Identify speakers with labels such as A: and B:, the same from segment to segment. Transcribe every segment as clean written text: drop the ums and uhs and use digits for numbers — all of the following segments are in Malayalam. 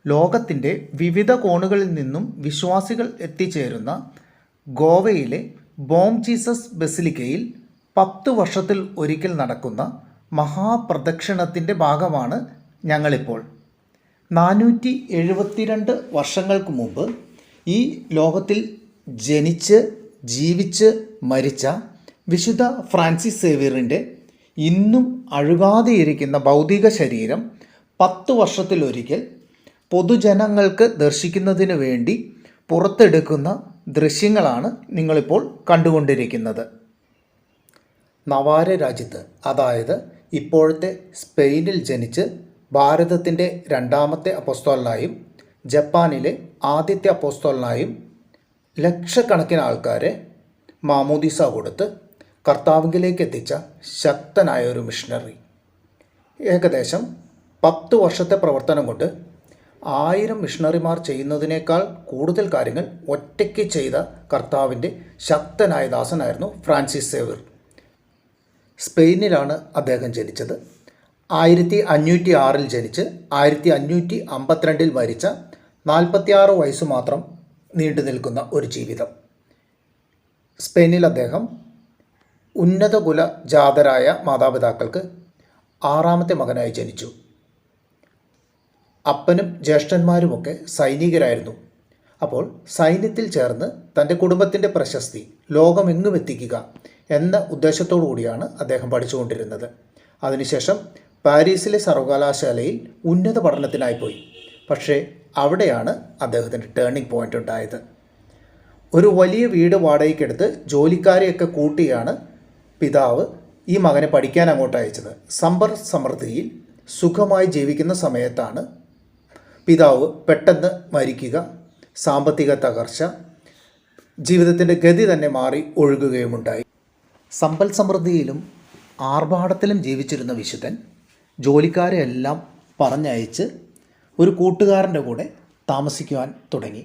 A: ലോകത്തിൻ്റെ വിവിധ കോണുകളിൽ നിന്നും വിശ്വാസികൾ എത്തിച്ചേരുന്ന ഗോവയിലെ ബോം ജീസസ് ബസിലിക്കയിൽ 10 വർഷത്തിൽ ഒരിക്കൽ നടക്കുന്ന മഹാപ്രദക്ഷിണത്തിൻ്റെ ഭാഗമാണ് ഞങ്ങളിപ്പോൾ. 472 വർഷങ്ങൾക്ക് മുമ്പ് ഈ ലോകത്തിൽ ജനിച്ച് ജീവിച്ച് മരിച്ച വിശുദ്ധ ഫ്രാൻസിസ് സേവ്യറിൻ്റെ ഇന്നും അഴുകാതെയിരിക്കുന്ന ഭൗതിക ശരീരം 10 വർഷത്തിലൊരിക്കൽ പൊതുജനങ്ങൾക്ക് ദർശിക്കുന്നതിന് വേണ്ടി പുറത്തെടുക്കുന്ന ദൃശ്യങ്ങളാണ് നിങ്ങളിപ്പോൾ കണ്ടുകൊണ്ടിരിക്കുന്നത്. നവാര രാജ്യത്ത്, അതായത് ഇപ്പോഴത്തെ സ്പെയിനിൽ ജനിച്ച് ഭാരതത്തിൻ്റെ 2ാമത്തെ അപ്പോസ്തലനായും ജപ്പാനിലെ ആദ്യത്തെ അപ്പോസ്തലനായും ലക്ഷക്കണക്കിന് ആൾക്കാരെ മാമോദീസ കൊടുത്ത് കർത്താവിലേക്ക് എത്തിച്ച ശക്തനായ ഒരു മിഷണറി. ഏകദേശം 10 വർഷത്തെ പ്രവർത്തനം കൊണ്ട് 1000 മിഷണറിമാർ ചെയ്യുന്നതിനേക്കാൾ കൂടുതൽ കാര്യങ്ങൾ ഒറ്റയ്ക്ക് ചെയ്ത കർത്താവിൻ്റെ ശക്തനായ ദാസനായിരുന്നു ഫ്രാൻസിസ് സേവ്യർ. സ്പെയിനിലാണ് അദ്ദേഹം ജനിച്ചത്. 1506 ജനിച്ച് 1552 മരിച്ച 46 വയസ്സ് മാത്രം നീണ്ടു നിൽക്കുന്ന ഒരു ജീവിതം. സ്പെയിനിൽ അദ്ദേഹം ഉന്നത കുല ജാതരായ മാതാപിതാക്കൾക്ക് 6ാമത്തെ മകനായി ജനിച്ചു. അപ്പനും ജ്യേഷ്ഠന്മാരുമൊക്കെ സൈനികരായിരുന്നു. അപ്പോൾ സൈന്യത്തിൽ ചേർന്ന് തൻ്റെ കുടുംബത്തിൻ്റെ പ്രശസ്തി ലോകമെങ്ങും എത്തിക്കുക എന്ന ഉദ്ദേശത്തോടു കൂടിയാണ് അദ്ദേഹം പഠിച്ചുകൊണ്ടിരുന്നത്. അതിനുശേഷം പാരീസിലെ സർവകലാശാലയിൽ ഉന്നത പഠനത്തിനായി പോയി. പക്ഷേ അവിടെയാണ് അദ്ദേഹത്തിൻ്റെ ടേണിംഗ് പോയിൻ്റ് ഉണ്ടായത്. ഒരു വലിയ വീട് വാടകയ്ക്കെടുത്ത് ജോലിക്കാരെയൊക്കെ കൂട്ടിയാണ് പിതാവ് ഈ മകനെ പഠിക്കാൻ അങ്ങോട്ട് അയച്ചത്. സമ്പൽ സമൃദ്ധിയിൽ സുഖമായി ജീവിക്കുന്ന സമയത്താണ് പിതാവ് പെട്ടെന്ന് മരിക്കുക, സാമ്പത്തിക തകർച്ച, ജീവിതത്തിൻ്റെ ഗതി തന്നെ മാറി ഒഴുകുകയുമുണ്ടായി. സമ്പൽ സമൃദ്ധിയിലും ആർഭാടത്തിലും ജീവിച്ചിരുന്ന വിശുദ്ധൻ ജോലിക്കാരെ എല്ലാം പറഞ്ഞയച്ച് ഒരു കൂട്ടുകാരൻ്റെ കൂടെ താമസിക്കുവാൻ തുടങ്ങി.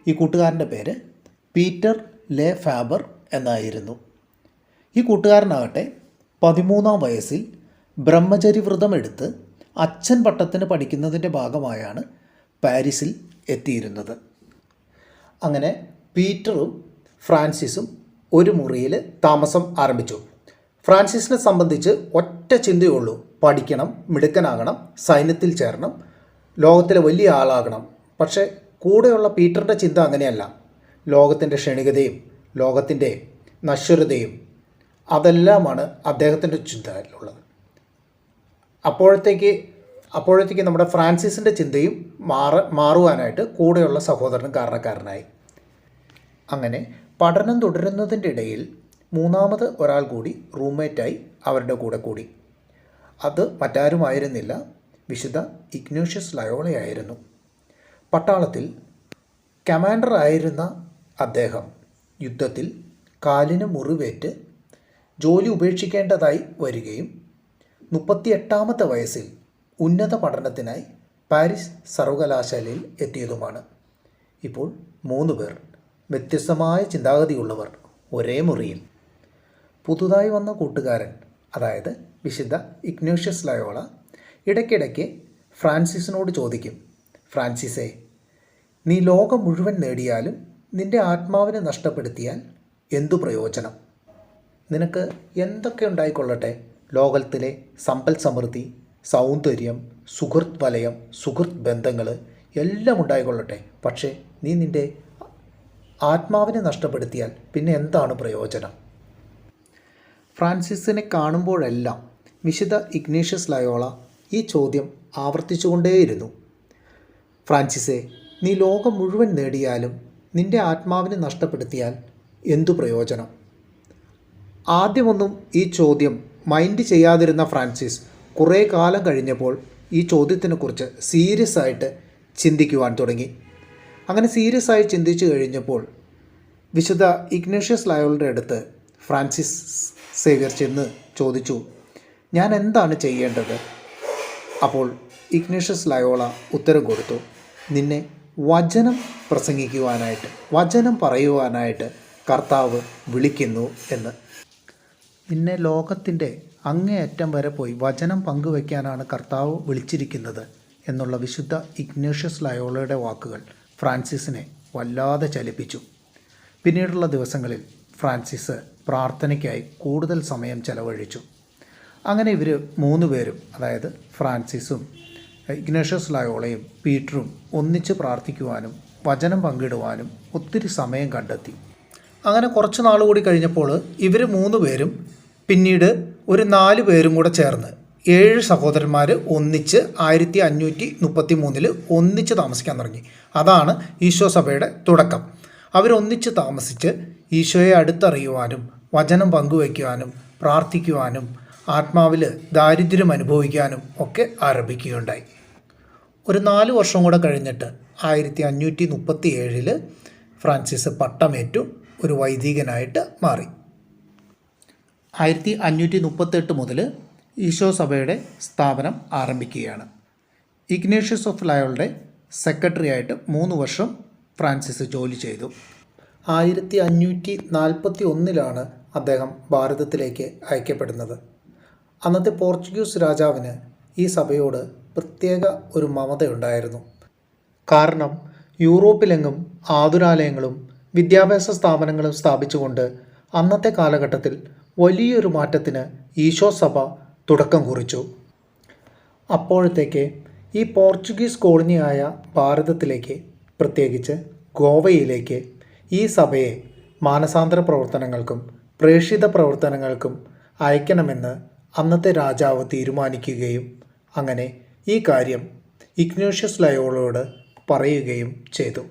A: ഈ കൂട്ടുകാരൻ്റെ പേര് പീറ്റർ ലെ ഫാബർ എന്നായിരുന്നു. ഈ കൂട്ടുകാരനാകട്ടെ 13ാം വയസ്സിൽ ബ്രഹ്മചര്യവ്രതം എടുത്ത് അച്ഛൻ പട്ടത്തിന് പഠിക്കുന്നതിൻ്റെ ഭാഗമായാണ് പാരീസിൽ എത്തിയിരുന്നത്. അങ്ങനെ പീറ്ററും ഫ്രാൻസിസും ഒരു മുറിയിൽ താമസം ആരംഭിച്ചു. ഫ്രാൻസിസിനെ സംബന്ധിച്ച് ഒറ്റ ചിന്തയുള്ളൂ: പഠിക്കണം, മിടുക്കനാകണം, സൈന്യത്തിൽ ചേരണം, ലോകത്തിലെ വലിയ ആളാകണം. പക്ഷേ കൂടെയുള്ള പീറ്ററിൻ്റെ ചിന്ത അങ്ങനെയല്ല. ലോകത്തിൻ്റെ ക്ഷണികതയും ലോകത്തിൻ്റെ നശ്വരതയും അതെല്ലാമാണ് അദ്ദേഹത്തിൻ്റെ ചിന്തയിലുള്ളത്. അപ്പോഴത്തേക്ക് നമ്മുടെ ഫ്രാൻസിസിൻ്റെ ചിന്തയും മാറുവാനായിട്ട് കൂടെയുള്ള സഹോദരൻ കാരണക്കാരനായി. അങ്ങനെ പഠനം തുടരുന്നതിൻ്റെ ഇടയിൽ 3ാമത് ഒരാൾ കൂടി റൂംമേറ്റായി അവരുടെ കൂടെ കൂടി. അത് മറ്റാരുമായിരുന്നില്ല, വിശുദ്ധ ഇഗ്നേഷ്യസ് ലയോളയായിരുന്നു. പട്ടാളത്തിൽ കമാൻഡർ ആയിരുന്ന അദ്ദേഹം യുദ്ധത്തിൽ കാലിന് മുറിവേറ്റ് ജോലി ഉപേക്ഷിക്കേണ്ടതായി വരികയും 38ാമത്തെ വയസ്സിൽ ഉന്നത പഠനത്തിനായി പാരീസ് സർവകലാശാലയിൽ എത്തിയതുമാണ്. ഇപ്പോൾ 3 പേർ, വ്യത്യസ്തമായ ചിന്താഗതിയുള്ളവർ, ഒരേ മുറിയിൽ. പുതുതായി വന്ന കൂട്ടുകാരൻ, അതായത് വിശുദ്ധ ഇഗ്നേഷ്യസ് ലയോള, ഇടയ്ക്കിടയ്ക്ക് ഫ്രാൻസിസിനോട് ചോദിക്കും: ഫ്രാൻസിസേ, നീ ലോകം മുഴുവൻ നേടിയാലും നിൻ്റെ ആത്മാവിനെ നഷ്ടപ്പെടുത്തിയാൽ എന്തു പ്രയോജനം? നിനക്ക് എന്തൊക്കെ ഉണ്ടായിക്കൊള്ളട്ടെ, ലോകത്തിലെ സമ്പൽ സമൃദ്ധി, സൗന്ദര്യം, സുഹൃത്ത് വലയം, സുഹൃത്ത് ബന്ധങ്ങൾ എല്ലാം ഉണ്ടായിക്കൊള്ളട്ടെ, പക്ഷേ നീ നിൻ്റെ ആത്മാവിനെ നഷ്ടപ്പെടുത്തിയാൽ പിന്നെ എന്താണ് പ്രയോജനം? ഫ്രാൻസിസിനെ കാണുമ്പോഴെല്ലാം വിശുദ്ധ ഇഗ്നേഷ്യസ് ലയോള ഈ ചോദ്യം ആവർത്തിച്ചുകൊണ്ടേയിരുന്നു: ഫ്രാൻസിസേ, നീ ലോകം മുഴുവൻ നേടിയാലും നിൻ്റെ ആത്മാവിനെ നഷ്ടപ്പെടുത്തിയാൽ എന്തു പ്രയോജനം? ആദ്യമൊന്നും ഈ ചോദ്യം മൈൻഡ് ചെയ്യാതിരുന്ന ഫ്രാൻസിസ് കുറേ കാലം കഴിഞ്ഞപ്പോൾ ഈ ചോദ്യത്തിനെക്കുറിച്ച് സീരിയസ് ആയിട്ട് ചിന്തിക്കുവാൻ തുടങ്ങി. അങ്ങനെ സീരിയസ് ആയി ചിന്തിച്ചു കഴിഞ്ഞപ്പോൾ വിശുദ്ധ ഇഗ്നേഷ്യസ് ലയോളയുടെ അടുത്ത് ഫ്രാൻസിസ് സേവ്യർ ചെന്ന് ചോദിച്ചു: ഞാൻ എന്താണ് ചെയ്യേണ്ടത്? അപ്പോൾ ഇഗ്നേഷ്യസ് ലയോള ഉത്തരം കൊടുത്തു: നിന്നെ വചനം പ്രസംഗിക്കുവാനായിട്ട്, വചനം പറയുവാനായിട്ട് കർത്താവ് വിളിക്കുന്നു എന്ന്. നിന്നെ ലോകത്തിൻ്റെ അങ്ങേയറ്റം വരെ പോയി വചനം പങ്കുവയ്ക്കാനാണ് കർത്താവ് വിളിച്ചിരിക്കുന്നത് എന്നുള്ള വിശുദ്ധ ഇഗ്നേഷ്യസ് ലയോളയുടെ വാക്കുകൾ ഫ്രാൻസിസിനെ വല്ലാതെ ചലിപ്പിച്ചു. പിന്നീടുള്ള ദിവസങ്ങളിൽ ഫ്രാൻസിസ് പ്രാർത്ഥനയ്ക്കായി കൂടുതൽ സമയം ചെലവഴിച്ചു. അങ്ങനെ ഇവർ 3 പേരും, അതായത് ഫ്രാൻസിസും ഇഗ്നേഷ്യസ് ലയോളയും പീറ്ററും ഒന്നിച്ച് പ്രാർത്ഥിക്കുവാനും വചനം പങ്കിടുവാനും ഒത്തിരി സമയം കണ്ടെത്തി. അങ്ങനെ കുറച്ച് നാൾ കൂടി കഴിഞ്ഞപ്പോൾ ഇവർ 3 പേരും പിന്നീട് ഒരു 4 പേരും കൂടെ ചേർന്ന് 7 സഹോദരന്മാർ ഒന്നിച്ച് 1533 ഒന്നിച്ച് താമസിക്കാൻ തുടങ്ങി. അതാണ് ഈശോ സഭയുടെ തുടക്കം. അവരൊന്നിച്ച് താമസിച്ച് ഈശോയെ അടുത്തറിയുവാനും വചനം പങ്കുവയ്ക്കുവാനും പ്രാർത്ഥിക്കുവാനും ആത്മാവിൽ ദാരിദ്ര്യം അനുഭവിക്കാനും ഒക്കെ ആരംഭിക്കുകയുണ്ടായി. ഒരു 4 വർഷം കൂടെ കഴിഞ്ഞിട്ട് 1537 ഫ്രാൻസിസ് പട്ടമേറ്റു ഒരു വൈദികനായിട്ട് മാറി. 1538 മുതൽ ഈശോ സഭയുടെ സ്ഥാപനം ആരംഭിക്കുകയാണ്. ഇഗ്നേഷ്യസ് ഓഫ് ലയോളയുടെ സെക്രട്ടറി ആയിട്ട് 3 വർഷം ഫ്രാൻസിസ് ജോലി ചെയ്തു. 1541 അദ്ദേഹം ഭാരതത്തിലേക്ക് അയക്കപ്പെടുന്നത്. അന്നത്തെ പോർച്ചുഗീസ് രാജാവിന് ഈ സഭയോട് പ്രത്യേക ഒരു മമതയുണ്ടായിരുന്നു. കാരണം യൂറോപ്പിലെങ്ങും ആതുരാലയങ്ങളും വിദ്യാഭ്യാസ സ്ഥാപനങ്ങളും സ്ഥാപിച്ചുകൊണ്ട് അന്നത്തെ കാലഘട്ടത്തിൽ വലിയൊരു മാറ്റത്തിന് ഈശോ സഭ തുടക്കം കുറിച്ചു. അപ്പോഴത്തേക്ക് ഈ പോർച്ചുഗീസ് കോളനിയായ ഭാരതത്തിലേക്ക്, പ്രത്യേകിച്ച് ഗോവയിലേക്ക് ഈ സഭയെ മാനസാന്തര പ്രവർത്തനങ്ങൾക്കും പ്രേക്ഷിത പ്രവർത്തനങ്ങൾക്കും അയക്കണമെന്ന് അന്നത്തെ രാജാവ് തീരുമാനിക്കുകയും അങ്ങനെ ഈ കാര്യം ഇഗ്നേഷ്യസ് ലയോളയോട് പറയുകയും ചെയ്തു.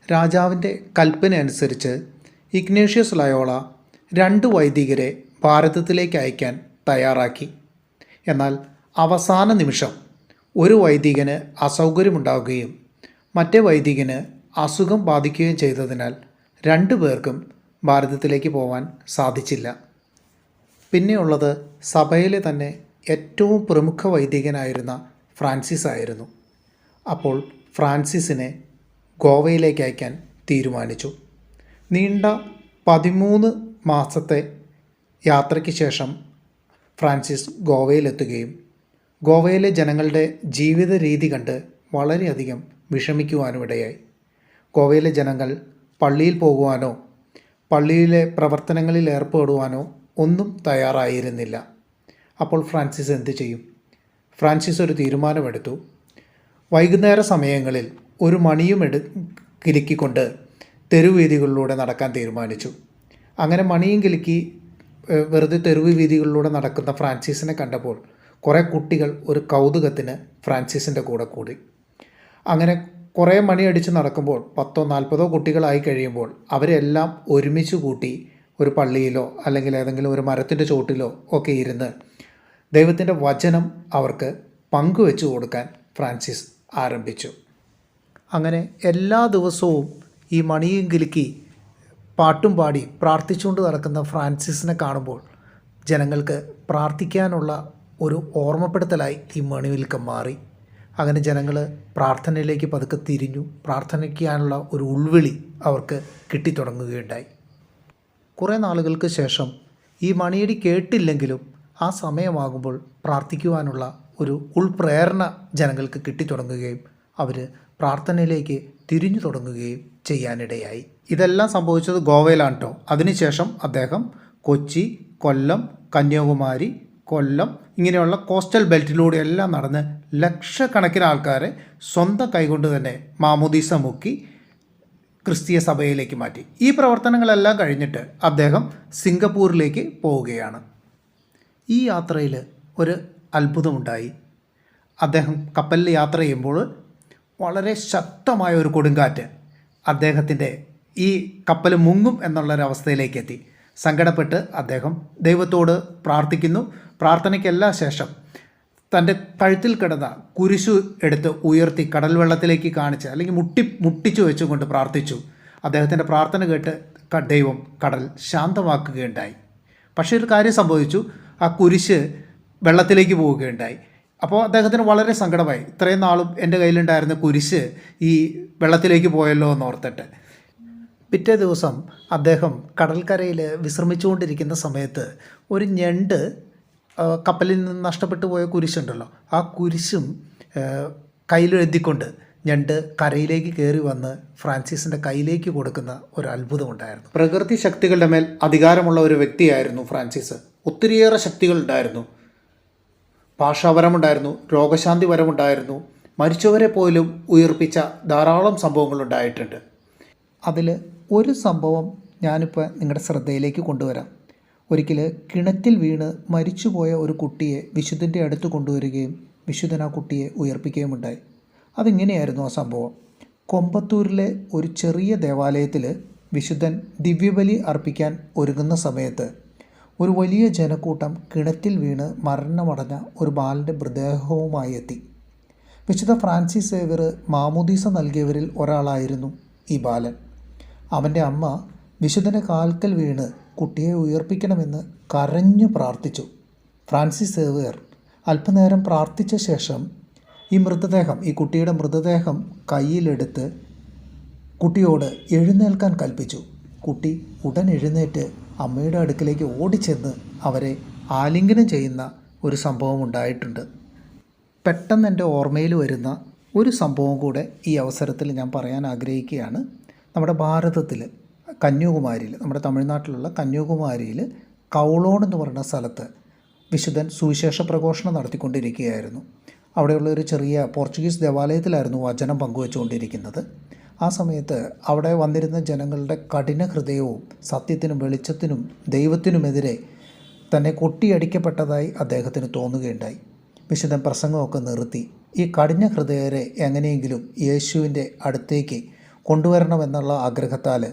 A: രാജാവിൻ്റെ കൽപ്പന അനുസരിച്ച് ഇഗ്നേഷ്യസ് ലയോള 2 വൈദികരെ ഭാരതത്തിലേക്ക് അയക്കാൻ തയ്യാറാക്കി. എന്നാൽ അവസാന നിമിഷം ഒരു വൈദികന് അസൗകര്യമുണ്ടാവുകയും മറ്റേ വൈദികന് അസുഖം ബാധിക്കുകയും ചെയ്തതിനാൽ 2 പേർക്കും ഭാരതത്തിലേക്ക് പോകാൻ സാധിച്ചില്ല. പിന്നെയുള്ളത് സഭയിലെ തന്നെ ഏറ്റവും പ്രമുഖ വൈദികനായിരുന്ന ഫ്രാൻസിസ് ആയിരുന്നു. അപ്പോൾ ഫ്രാൻസിസിനെ ഗോവയിലേക്ക് അയക്കാൻ തീരുമാനിച്ചു. നീണ്ട 13 മാസത്തെ യാത്രയ്ക്ക് ശേഷം ഫ്രാൻസിസ് ഗോവയിലെത്തുകയും ഗോവയിലെ ജനങ്ങളുടെ ജീവിത രീതി കണ്ട് വളരെയധികം വിഷമിക്കുവാനും ഇടയായി. ഗോവയിലെ ജനങ്ങൾ പള്ളിയിൽ പോകുവാനോ പള്ളിയിലെ പ്രവർത്തനങ്ങളിൽ ഏർപ്പെടുവാനോ ഒന്നും തയ്യാറായിരുന്നില്ല. അപ്പോൾ ഫ്രാൻസിസ് എന്ത് ചെയ്യും? ഫ്രാൻസിസ് ഒരു തീരുമാനമെടുത്തു. വൈകുന്നേര സമയങ്ങളിൽ ഒരു മണിയും കിലുക്കിക്കൊണ്ട് തെരുവീഥികളിലൂടെ നടക്കാൻ തീരുമാനിച്ചു. അങ്ങനെ മണിയും കിലുക്കി വെറുതെ തെരുവ് വീഥികളിലൂടെ നടക്കുന്ന ഫ്രാൻസിസിനെ കണ്ടപ്പോൾ കുറേ കുട്ടികൾ ഒരു കൗതുകത്തിന് ഫ്രാൻസിസിൻ്റെ കൂടെ കൂടി. അങ്ങനെ കുറേ മണിയടിച്ച് നടക്കുമ്പോൾ 10-40 കുട്ടികളായി കഴിയുമ്പോൾ അവരെല്ലാം ഒരുമിച്ച് കൂട്ടി ഒരു പള്ളിയിലോ അല്ലെങ്കിൽ ഏതെങ്കിലും ഒരു മരത്തിൻ്റെ ചോട്ടിലോ ഒക്കെ ഇരുന്ന് ദൈവത്തിൻ്റെ വചനം അവർക്ക് പങ്കുവെച്ചു കൊടുക്കാൻ ഫ്രാൻസിസ് ആരംഭിച്ചു. അങ്ങനെ എല്ലാ ദിവസവും ഈ മണിയും കിലുക്കി പാട്ടും പാടി പ്രാർത്ഥിച്ചുകൊണ്ട് നടക്കുന്ന ഫ്രാൻസിസിനെ കാണുമ്പോൾ ജനങ്ങൾക്ക് പ്രാർത്ഥിക്കാനുള്ള ഒരു ഓർമ്മപ്പെടുത്തലായി ഈ മണിവിൽക്കം മാറി. അങ്ങനെ ജനങ്ങൾ പ്രാർത്ഥനയിലേക്ക് പതുക്കെ തിരിഞ്ഞു. പ്രാർത്ഥനയ്ക്കാനുള്ള ഒരു ഉൾവിളി അവർക്ക് കിട്ടിത്തുടങ്ങുകയുണ്ടായി. കുറേ നാളുകൾക്ക് ശേഷം ഈ മണിയടി കേട്ടില്ലെങ്കിലും ആ സമയമാകുമ്പോൾ പ്രാർത്ഥിക്കുവാനുള്ള ഒരു ഉൾപ്രേരണ ജനങ്ങൾക്ക് കിട്ടിത്തുടങ്ങുകയും അവർ പ്രാർത്ഥനയിലേക്ക് തിരിഞ്ഞു തുടങ്ങുകയും ചെയ്യാനിടയായി. ഇതെല്ലാം സംഭവിച്ചത് ഗോവയിലാണ് കേട്ടോ. അതിനുശേഷം അദ്ദേഹം കൊച്ചി, കൊല്ലം, കന്യാകുമാരി, കൊല്ലം ഇങ്ങനെയുള്ള കോസ്റ്റൽ ബെൽറ്റിലൂടെ എല്ലാം നടന്ന് ലക്ഷക്കണക്കിന് ആൾക്കാരെ സ്വന്തം കൈകൊണ്ട് തന്നെ മാമോദീസ മുക്കി ക്രിസ്തീയ സഭയിലേക്ക് മാറ്റി. ഈ പ്രവർത്തനങ്ങളെല്ലാം കഴിഞ്ഞിട്ട് അദ്ദേഹം സിംഗപ്പൂരിലേക്ക് പോവുകയാണ്. ഈ യാത്രയിൽ ഒരു അത്ഭുതമുണ്ടായി. അദ്ദേഹം കപ്പലിൽ യാത്ര ചെയ്യുമ്പോൾ വളരെ ശക്തമായ ഒരു കൊടുങ്കാറ്റ് അദ്ദേഹത്തിൻ്റെ ഈ കപ്പൽ മുങ്ങും എന്നുള്ളൊരവസ്ഥയിലേക്ക് എത്തി. സങ്കടപ്പെട്ട് അദ്ദേഹം ദൈവത്തോട് പ്രാർത്ഥിക്കുന്നു. പ്രാർത്ഥനയ്ക്കെല്ലാം ശേഷം തൻ്റെ കഴുത്തിൽ കിടന്ന കുരിശു എടുത്ത് ഉയർത്തി കടൽ വെള്ളത്തിലേക്ക് കാണിച്ച് അല്ലെങ്കിൽ മുട്ടിച്ചു വെച്ചുകൊണ്ട് പ്രാർത്ഥിച്ചു. അദ്ദേഹത്തിൻ്റെ പ്രാർത്ഥന കേട്ട് ദൈവം കടൽ ശാന്തമാക്കുകയുണ്ടായി. പക്ഷേ ഒരു കാര്യം സംഭവിച്ചു, ആ കുരിശ് വെള്ളത്തിലേക്ക് പോവുകയുണ്ടായി. അപ്പോൾ അദ്ദേഹത്തിന് വളരെ സങ്കടമായി. ഇത്രയും നാളും എൻ്റെ കയ്യിലുണ്ടായിരുന്ന കുരിശ് ഈ വെള്ളത്തിലേക്ക് പോയല്ലോ എന്നോർത്തിട്ട്. പിറ്റേ ദിവസം അദ്ദേഹം കടൽക്കരയിൽ വിശ്രമിച്ചുകൊണ്ടിരിക്കുന്ന സമയത്ത് ഒരു ഞണ്ട് കപ്പലിൽ നിന്ന് നഷ്ടപ്പെട്ടു പോയ കുരിശുണ്ടല്ലോ, ആ കുരിശും കയ്യിലെഴുതിക്കൊണ്ട് ഞണ്ട് കരയിലേക്ക് കയറി വന്ന് ഫ്രാൻസിസിൻ്റെ കയ്യിലേക്ക് കൊടുക്കുന്ന ഒരു അത്ഭുതമുണ്ടായിരുന്നു. പ്രകൃതി ശക്തികളുടെ മേൽ അധികാരമുള്ള ഒരു വ്യക്തിയായിരുന്നു ഫ്രാൻസിസ്. ഒത്തിരിയേറെ ശക്തികളുണ്ടായിരുന്നു. ഭാഷാപരമുണ്ടായിരുന്നു, രോഗശാന്തി പരമുണ്ടായിരുന്നു, മരിച്ചവരെ പോലും ഉയർപ്പിച്ച ധാരാളം സംഭവങ്ങളുണ്ടായിട്ടുണ്ട്. അതിൽ ഒരു സംഭവം ഞാനിപ്പോൾ നിങ്ങളുടെ ശ്രദ്ധയിലേക്ക് കൊണ്ടുവരാം. ഒരിക്കൽ കിണറ്റിൽ വീണ് മരിച്ചുപോയ ഒരു കുട്ടിയെ വിശുദ്ധൻ്റെ അടുത്ത് കൊണ്ടുവരികയും വിശുദ്ധൻ ആ കുട്ടിയെ ഉയർപ്പിക്കുകയും ഉണ്ടായി. അതിങ്ങനെയായിരുന്നു ആ സംഭവം. കൊമ്പത്തൂരിലെ ഒരു ചെറിയ ദേവാലയത്തിൽ വിശുദ്ധൻ ദിവ്യബലി അർപ്പിക്കാൻ ഒരുങ്ങുന്ന സമയത്ത് ഒരു വലിയ ജനക്കൂട്ടം കിണറ്റിൽ വീണ് മരണമടഞ്ഞ ഒരു ബാലൻ്റെ മൃതദേഹവുമായി എത്തി. വിശുദ്ധ ഫ്രാൻസിസ് സേവ്യർ മാമോദീസ നൽകിയവരിൽ ഒരാളായിരുന്നു ഈ ബാലൻ. അവൻ്റെ അമ്മ വിശുദ്ധൻ്റെ കാൽക്കൽ വീണ് കുട്ടിയെ ഉയർപ്പിക്കണമെന്ന് കരഞ്ഞു പ്രാർത്ഥിച്ചു. ഫ്രാൻസിസ് സേവ്യർ അല്പനേരം പ്രാർത്ഥിച്ച ശേഷം ഈ കുട്ടിയുടെ മൃതദേഹം കയ്യിലെടുത്ത് കുട്ടിയോട് എഴുന്നേൽക്കാൻ കൽപ്പിച്ചു. കുട്ടി ഉടൻ എഴുന്നേറ്റ് അമ്മയുടെ അടുക്കിലേക്ക് ഓടിച്ചെന്ന് അവരെ ആലിംഗനം ചെയ്യുന്ന ഒരു സംഭവം ഉണ്ടായിട്ടുണ്ട്. പെട്ടെന്ന് എൻ്റെ ഓർമ്മയിൽ വരുന്ന ഒരു സംഭവം കൂടെ ഈ അവസരത്തിൽ ഞാൻ പറയാൻ ആഗ്രഹിക്കുകയാണ്. നമ്മുടെ ഭാരതത്തിൽ കന്യാകുമാരിയിൽ, നമ്മുടെ തമിഴ്നാട്ടിലുള്ള കന്യാകുമാരിയിൽ കൗളോൺ എന്ന് പറയുന്ന സ്ഥലത്ത് വിശുദ്ധൻ സുവിശേഷ പ്രഘോഷണം നടത്തിക്കൊണ്ടിരിക്കുകയായിരുന്നു. അവിടെയുള്ള ഒരു ചെറിയ പോർച്ചുഗീസ് ദേവാലയത്തിലായിരുന്നു വചനം പങ്കുവെച്ചുകൊണ്ടിരിക്കുന്നത്. ആ സമയത്ത് അവിടെ വന്നിരുന്ന ജനങ്ങളുടെ കഠിന ഹൃദയവും സത്യത്തിനും വെളിച്ചത്തിനും ദൈവത്തിനുമെതിരെ തന്നെ കൊട്ടിയടിക്കപ്പെട്ടതായി അദ്ദേഹത്തിന് തോന്നുകയുണ്ടായി. വിശുദ്ധൻ പ്രസംഗമൊക്കെ നിർത്തി ഈ കഠിന ഹൃദയരെ എങ്ങനെയെങ്കിലും യേശുവിൻ്റെ അടുത്തേക്ക് കൊണ്ടുവരണമെന്നുള്ള ആഗ്രഹത്താൽ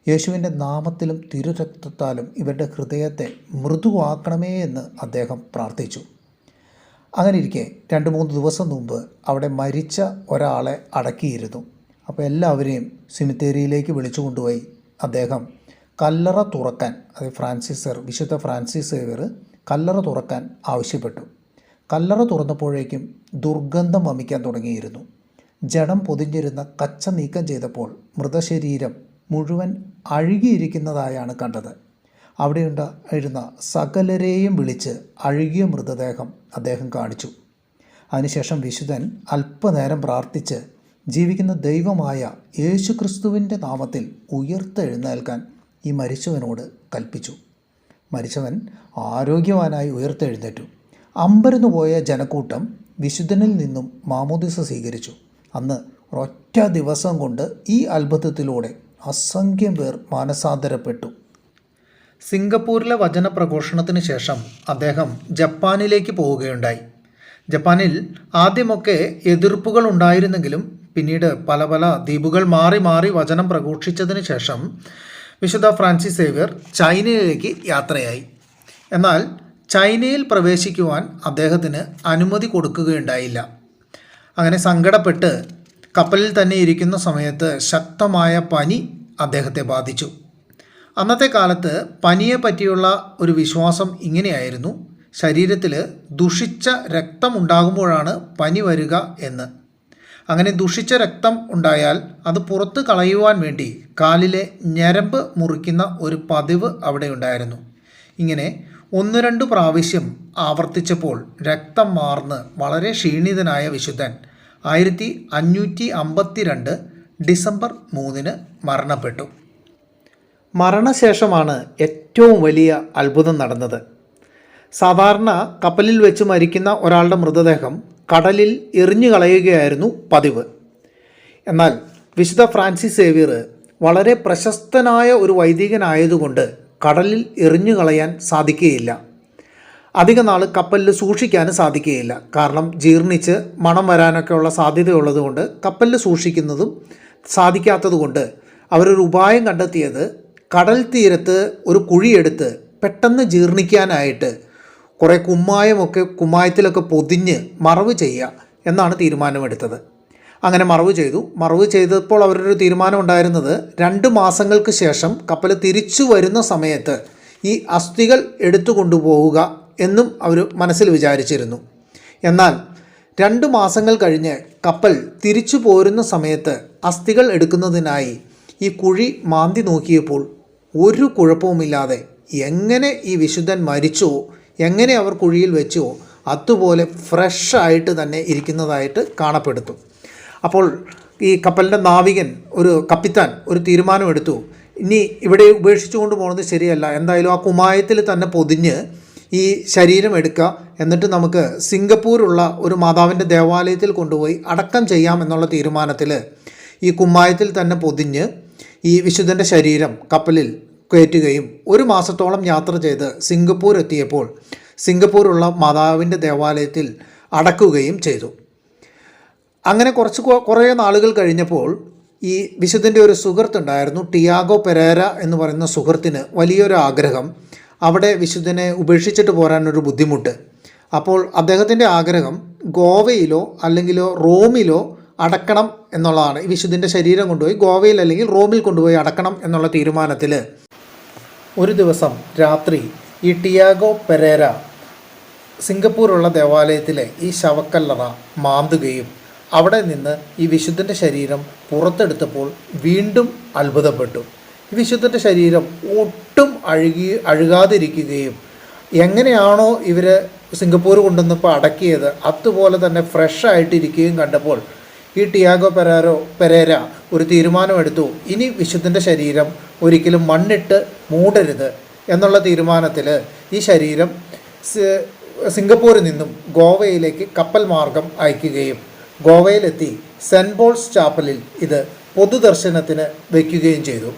A: യേശുവിൻ്റെ നാമത്തിലും തിരുരക്തത്താലും ഇവരുടെ ഹൃദയത്തെ മൃദുവാക്കണമേ എന്ന് അദ്ദേഹം പ്രാർത്ഥിച്ചു. അങ്ങനെ ഇരിക്കെ 2-3 ദിവസം മുമ്പ് അവിടെ മരിച്ച ഒരാളെ അടക്കിയിരുന്നു. അപ്പോൾ എല്ലാവരെയും സിമിത്തേരിയിലേക്ക് വിളിച്ചു കൊണ്ടുപോയി അദ്ദേഹം കല്ലറ തുറക്കാൻ, വിശുദ്ധ ഫ്രാൻസിസ് സേവ്യർ കല്ലറ തുറക്കാൻ ആവശ്യപ്പെട്ടു. കല്ലറ തുറന്നപ്പോഴേക്കും ദുർഗന്ധം വമിക്കാൻ തുടങ്ങിയിരുന്നു. ജഡം പൊതിഞ്ഞിരുന്ന കച്ച നീക്കം ചെയ്തപ്പോൾ മൃതശരീരം മുഴുവൻ അഴുകിയിരിക്കുന്നതായാണ് കണ്ടത്. അവിടെയുണ്ടായിരുന്ന സകലരെയും വിളിച്ച് അഴുകിയ മൃതദേഹം അദ്ദേഹം കാണിച്ചു. അതിനുശേഷം വിശുദ്ധൻ അല്പനേരം പ്രാർത്ഥിച്ച് ജീവിക്കുന്ന ദൈവമായ യേശുക്രിസ്തുവിൻ്റെ നാമത്തിൽ ഉയർത്തെഴുന്നേൽക്കാൻ ഈ മരിച്ചവനോട് കൽപ്പിച്ചു. മരിച്ചവൻ ആരോഗ്യവാനായി ഉയർത്തെഴുന്നേറ്റു. അമ്പരന്നു പോയ ജനക്കൂട്ടം വിശുദ്ധനിൽ നിന്നും മാമോദീസ സ്വീകരിച്ചു. അന്ന് ഒരൊറ്റ ദിവസം കൊണ്ട് ഈ അത്ഭുതത്തിലൂടെ അസംഖ്യം പേർ മാനസാന്തരപ്പെട്ടു. സിംഗപ്പൂരിലെ വചന പ്രഘോഷണത്തിന് ശേഷം അദ്ദേഹം ജപ്പാനിലേക്ക് പോവുകയുണ്ടായി. ജപ്പാനിൽ ആദ്യമൊക്കെ എതിർപ്പുകൾ ഉണ്ടായിരുന്നെങ്കിലും പിന്നീട് പല ദ്വീപുകൾ മാറി മാറി വചനം പ്രഘോഷിച്ചതിന് ശേഷം വിശുദ്ധ ഫ്രാൻസിസ് സേവ്യർ ചൈനയിലേക്ക് യാത്രയായി. എന്നാൽ ചൈനയിൽ പ്രവേശിക്കുവാൻ അദ്ദേഹത്തിന് അനുമതി കൊടുക്കുകയുണ്ടായില്ല. അങ്ങനെ സങ്കടപ്പെട്ട് കപ്പലിൽ തന്നെ ഇരിക്കുന്ന സമയത്ത് ശക്തമായ പനി അദ്ദേഹത്തെ ബാധിച്ചു. അന്നത്തെ കാലത്ത് പനിയെ പറ്റിയുള്ള ഒരു വിശ്വാസം ഇങ്ങനെയായിരുന്നു: ശരീരത്തിൽ ദുഷിച്ച രക്തം ഉണ്ടാകുമ്പോഴാണ് പനി വരിക എന്ന്. അങ്ങനെ ദുഷിച്ച രക്തം ഉണ്ടായാൽ അത് പുറത്ത് കളയുവാൻ വേണ്ടി കാലിലെ ഞരമ്പ് മുറിക്കുന്ന ഒരു പതിവ് അവിടെ ഉണ്ടായിരുന്നു. ഇങ്ങനെ 1-2 പ്രാവശ്യം ആവർത്തിച്ചപ്പോൾ രക്തം മാർന്ന് വളരെ ക്ഷീണിതനായ വിശുദ്ധൻ 1552 ഡിസംബർ 3 മരണപ്പെട്ടു. മരണശേഷമാണ് ഏറ്റവും വലിയ അത്ഭുതം നടന്നത്. സാധാരണ കപ്പലിൽ വെച്ച് മരിക്കുന്ന ഒരാളുടെ മൃതദേഹം കടലിൽ എറിഞ്ഞു കളയുകയായിരുന്നു പതിവ്. എന്നാൽ വിശുദ്ധ ഫ്രാൻസിസ് സേവ്യർ വളരെ പ്രശസ്തനായ ഒരു വൈദികനായതുകൊണ്ട് കടലിൽ എറിഞ്ഞു കളയാൻ സാധിക്കുകയില്ല. അധിക നാൾ കപ്പലിൽ സൂക്ഷിക്കാനും സാധിക്കുകയില്ല. കാരണം ജീർണിച്ച് മണം വരാനൊക്കെയുള്ള സാധ്യതയുള്ളതുകൊണ്ട് കപ്പലിൽ സൂക്ഷിക്കുന്നതും സാധിക്കാത്തതുകൊണ്ട് അവരൊരു ഉപായം കണ്ടെത്തിയത് കടൽ തീരത്ത് ഒരു കുഴിയെടുത്ത് പെട്ടെന്ന് ജീർണിക്കാനായിട്ട് കുറേ കുമ്മായത്തിലൊക്കെ പൊതിഞ്ഞ് മറവ് ചെയ്യുക എന്നാണ് തീരുമാനമെടുത്തത്. അങ്ങനെ മറവ് ചെയ്തപ്പോൾ അവരൊരു തീരുമാനം ഉണ്ടായിരുന്നത് 2 മാസങ്ങൾക്ക് ശേഷം കപ്പൽ തിരിച്ചു വരുന്ന സമയത്ത് ഈ അസ്ഥികൾ എടുത്തു കൊണ്ടുപോവുക എന്നും അവർ മനസ്സിൽ വിചാരിച്ചിരുന്നു. എന്നാൽ 2 മാസങ്ങൾ കഴിഞ്ഞ് കപ്പൽ തിരിച്ചു പോരുന്ന സമയത്ത് അസ്ഥികൾ എടുക്കുന്നതിനായി ഈ കുഴി മാന്തി നോക്കിയപ്പോൾ ഒരു കുഴപ്പവുമില്ലാതെ എങ്ങനെ ഈ വിശുദ്ധൻ മരിച്ചോ എങ്ങനെ അവർ കുഴിയിൽ വെച്ചോ അതുപോലെ ഫ്രഷായിട്ട് തന്നെ ഇരിക്കുന്നതായിട്ട് കാണപ്പെടുന്നു. അപ്പോൾ ഈ കപ്പലിൻ്റെ നാവികൻ കപ്പിത്താൻ ഒരു തീരുമാനമെടുത്തു. ഇനി ഇവിടെ ഉപേക്ഷിച്ചു കൊണ്ട് പോകുന്നത് ശരിയല്ല, എന്തായാലും ആ കുമ്മായത്തിൽ തന്നെ പൊതിഞ്ഞ് ഈ ശരീരം എടുക്കുക, എന്നിട്ട് നമുക്ക് സിംഗപ്പൂരുള്ള ഒരു മാതാവിൻ്റെ ദേവാലയത്തിൽ കൊണ്ടുപോയി അടക്കം ചെയ്യാം എന്നുള്ള തീരുമാനത്തിൽ ഈ കുമ്മായത്തിൽ തന്നെ പൊതിഞ്ഞ് ഈ വിശുദ്ധൻ്റെ ശരീരം കപ്പലിൽ കയറ്റുകയും 1 മാസത്തോളം യാത്ര ചെയ്ത് സിംഗപ്പൂർ എത്തിയപ്പോൾ സിംഗപ്പൂരുള്ള മാതാവിൻ്റെ ദേവാലയത്തിൽ അടക്കുകയും ചെയ്തു. അങ്ങനെ കുറേ നാളുകൾ കഴിഞ്ഞപ്പോൾ ഈ വിശുദ്ധൻ്റെ ഒരു സുഹൃത്തുണ്ടായിരുന്നു, ടിയാഗോ പെരേര എന്ന് പറയുന്ന സുഹൃത്തിന് വലിയൊരു ആഗ്രഹം, അവിടെ വിശുദ്ധനെ ഉപേക്ഷിച്ചിട്ട് പോരാനൊരു ബുദ്ധിമുട്ട്. അപ്പോൾ അദ്ദേഹത്തിൻ്റെ ആഗ്രഹം ഗോവയിലോ അല്ലെങ്കിൽ റോമിലോ അടക്കണം എന്നുള്ളതാണ്. ഈ വിശുദ്ധൻ്റെ ശരീരം കൊണ്ടുപോയി ഗോവയിൽ അല്ലെങ്കിൽ റോമിൽ കൊണ്ടുപോയി അടക്കണം എന്നുള്ള തീരുമാനത്തിൽ ഒരു ദിവസം രാത്രി ഈ ടിയാഗോ പെരേര സിംഗപ്പൂരുള്ള ദേവാലയത്തിലെ ഈ ശവക്കല്ലറ മാന്തുകയും അവിടെ നിന്ന് ഈ വിശുദ്ധൻ്റെ ശരീരം പുറത്തെടുത്തപ്പോൾ വീണ്ടും അത്ഭുതപ്പെട്ടു. ഈ വിശുദ്ധൻ്റെ ശരീരം ഒട്ടും അഴുകാതിരിക്കുകയും എങ്ങനെയാണോ ഇവർ സിംഗപ്പൂർ കൊണ്ടുവന്നപ്പോൾ അടക്കിയത് അതുപോലെ തന്നെ ഫ്രഷായിട്ടിരിക്കുകയും കണ്ടപ്പോൾ ഈ ടിയാഗോ പെരേര ഒരു തീരുമാനമെടുത്തു. ഇനി വിശുദ്ധൻ്റെ ശരീരം ഒരിക്കലും മണ്ണിട്ട് മൂടരുത് എന്നുള്ള തീരുമാനത്തിൽ ഈ ശരീരം സിംഗപ്പൂരിൽ നിന്നും ഗോവയിലേക്ക് കപ്പൽ മാർഗം അയക്കുകയും ഗോവയിലെത്തി സെൻറ്റ് പോൾസ് ചാപ്പലിൽ ഇത് പൊതുദർശനത്തിന് വയ്ക്കുകയും ചെയ്തു.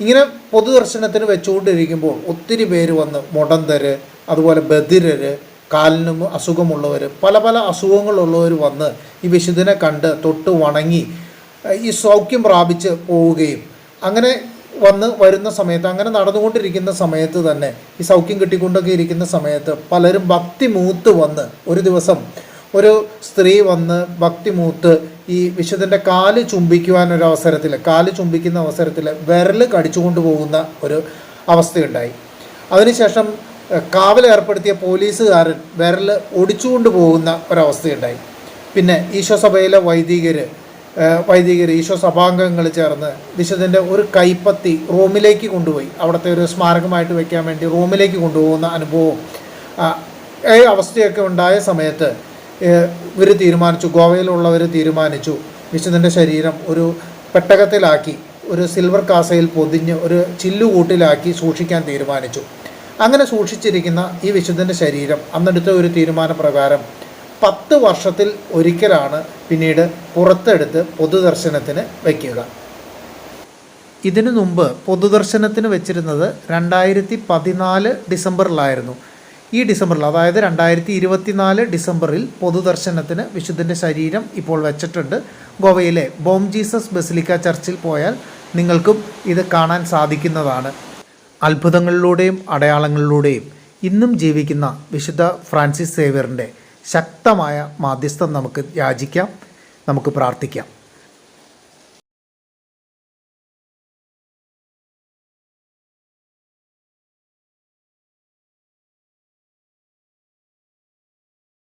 A: ഇങ്ങനെ പൊതുദർശനത്തിന് വെച്ചുകൊണ്ടിരിക്കുമ്പോൾ ഒത്തിരി പേര് വന്ന് മുടന്തർ, അതുപോലെ ബധിരർ, കാലിനും അസുഖമുള്ളവർ, പല അസുഖങ്ങളുള്ളവർ വന്ന് ഈ വിശുദ്ധനെ കണ്ട് തൊട്ട് വണങ്ങി ഈ സൗഖ്യം പ്രാപിച്ച് പോവുകയും അങ്ങനെ വരുന്ന സമയത്ത്, അങ്ങനെ നടന്നുകൊണ്ടിരിക്കുന്ന സമയത്ത് തന്നെ ഈ സൗഖ്യം കിട്ടിക്കൊണ്ടൊക്കെ ഇരിക്കുന്ന സമയത്ത് പലരും ഭക്തി മൂത്ത് വന്ന് ഒരു ദിവസം ഒരു സ്ത്രീ വന്ന് ഭക്തി മൂത്ത് ഈ വിശുദ്ധൻ്റെ കാല് ചുംബിക്കുന്ന അവസരത്തിൽ വിരൽ കടിച്ചുകൊണ്ട് പോകുന്ന ഒരു അവസ്ഥയുണ്ടായി. അതിനുശേഷം കാവലേർപ്പെടുത്തിയ പോലീസുകാരൻ വിരൽ ഒടിച്ചുകൊണ്ട് പോകുന്ന ഒരവസ്ഥയുണ്ടായി. പിന്നെ ഈശോ സഭയിലെ വൈദികർ ഈശോ സഭാംഗങ്ങൾ ചേർന്ന് വിശുദ്ധൻ്റെ ഒരു കൈപ്പത്തി റോമിലേക്ക് കൊണ്ടുപോയി അവിടുത്തെ ഒരു സ്മാരകമായിട്ട് വയ്ക്കാൻ വേണ്ടി റോമിലേക്ക് കൊണ്ടുപോകുന്ന അനുഭവം ഈ അവസ്ഥയൊക്കെ ഉണ്ടായ സമയത്ത് ഗോവയിലുള്ളവർ തീരുമാനിച്ചു വിശുദ്ധൻ്റെ ശരീരം ഒരു പെട്ടകത്തിലാക്കി ഒരു സിൽവർ കാസയിൽ പൊതിഞ്ഞ് ഒരു ചില്ലുകൂട്ടിലാക്കി സൂക്ഷിക്കാൻ തീരുമാനിച്ചു. അങ്ങനെ സൂക്ഷിച്ചിരിക്കുന്ന ഈ വിശുദ്ധൻ്റെ ശരീരം അന്നെടുത്ത ഒരു തീരുമാനപ്രകാരം 10 വർഷത്തിൽ ഒരിക്കലാണ് പിന്നീട് പുറത്തെടുത്ത് പൊതുദർശനത്തിന് വയ്ക്കുക. ഇതിനു മുമ്പ് പൊതുദർശനത്തിന് വെച്ചിരുന്നത് 2014 ഡിസംബറിലായിരുന്നു. ഈ ഡിസംബറിൽ, അതായത് 2024 ഡിസംബറിൽ പൊതുദർശനത്തിന് വിശുദ്ധൻ്റെ ശരീരം ഇപ്പോൾ വെച്ചിട്ടുണ്ട്. ഗോവയിലെ ബോം ജീസസ് ബസിലിക്ക ചർച്ചിൽ പോയാൽ നിങ്ങൾക്കും ഇത് കാണാൻ സാധിക്കുന്നതാണ്. അത്ഭുതങ്ങളിലൂടെയും അടയാളങ്ങളിലൂടെയും ഇന്നും ജീവിക്കുന്ന വിശുദ്ധ ഫ്രാൻസിസ് സേവ്യറിൻ്റെ ശക്തമായ മാധ്യസ്ഥം നമുക്ക് യാചിക്കാം, നമുക്ക് പ്രാർത്ഥിക്കാം.